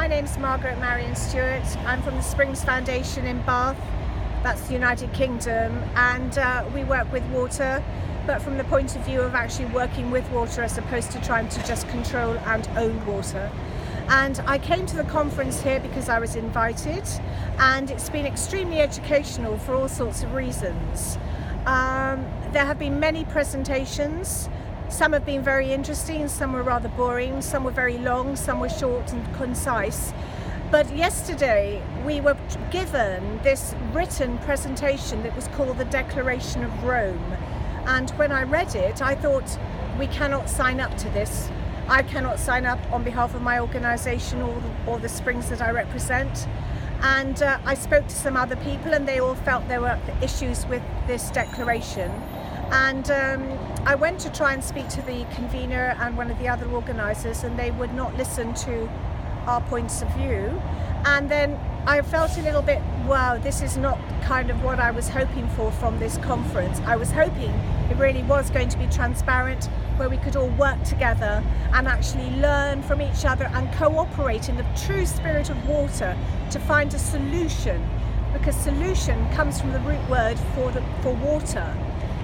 my name's Margaret Stewart. I'm from the Springs Foundation in Bath, that's the United Kingdom, and we work with water, but from the point of view of actually working with water as opposed to trying to just control and own water. And I came to the conference here because I was invited, and it's been extremely educational for all sorts of reasons. There have been many presentations. Some have been very interesting, some were rather boring, some were very long, some were short and concise. But yesterday we were given this written presentation that was called the Declaration of Rome. And when I read it, I thought, we cannot sign up to this. I cannot sign up on behalf of my organisation or the Springs that I represent. And I spoke to some other people and they all felt there were issues with this declaration. And I went to try and speak to the convener and one of the other organisers, and they would not listen to our points of view. And then I felt a little bit, wow, this is not kind of what I was hoping for from this conference. I was hoping it really was going to be transparent, where we could all work together and actually learn from each other and cooperate in the true spirit of water to find a solution, because solution comes from the root word for water,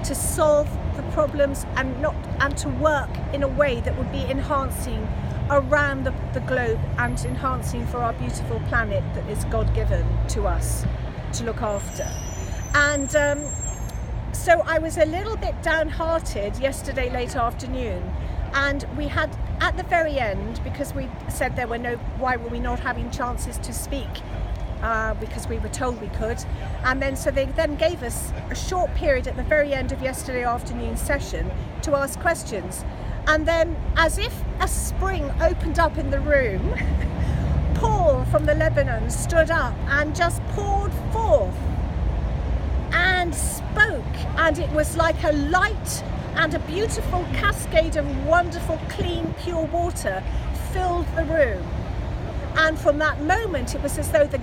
to solve the problems and to work in a way that would be enhancing around the globe and enhancing for our beautiful planet that is God-given to us to look after. And so I was a little bit downhearted yesterday late afternoon, and we had at the very end, because we said there were why were we not having chances to speak, because we were told we could, and then so they then gave us a short period at the very end of yesterday afternoon's session to ask questions. And then, as if a spring opened up in the room, Paul from the Lebanon stood up and just poured forth and spoke, and it was like a light and a beautiful cascade of wonderful, clean, pure water filled the room. And from that moment, it was as though the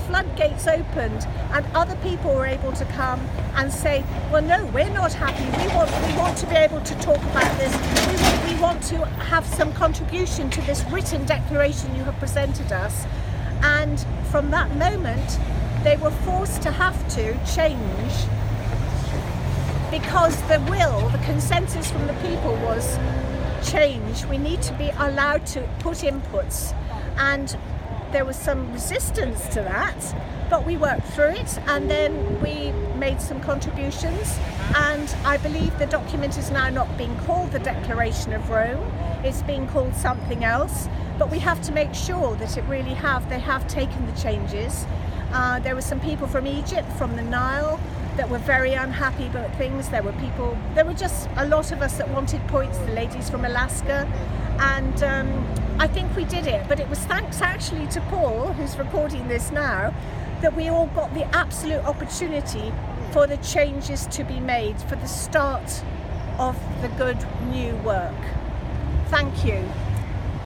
floodgates opened, and other people were able to come and say, well, no, we're not happy. We want to be able to talk about this. We want to have some contribution to this written declaration you have presented us. And from that moment, they were forced to have to change, because the consensus from the people was change. We need to be allowed to put inputs. And there was some resistance to that, but we worked through it, and then we made some contributions, and I believe the document is now not being called the Declaration of Rome, it's being called something else, but we have to make sure that they have taken the changes. There were some people from Egypt, from the Nile, that were very unhappy about things. There were just a lot of us that wanted points, the ladies from Alaska, and I think we did it, but it was thanks actually to Paul, who's recording this now, that we all got the absolute opportunity for the changes to be made, for the start of the good new work. Thank you.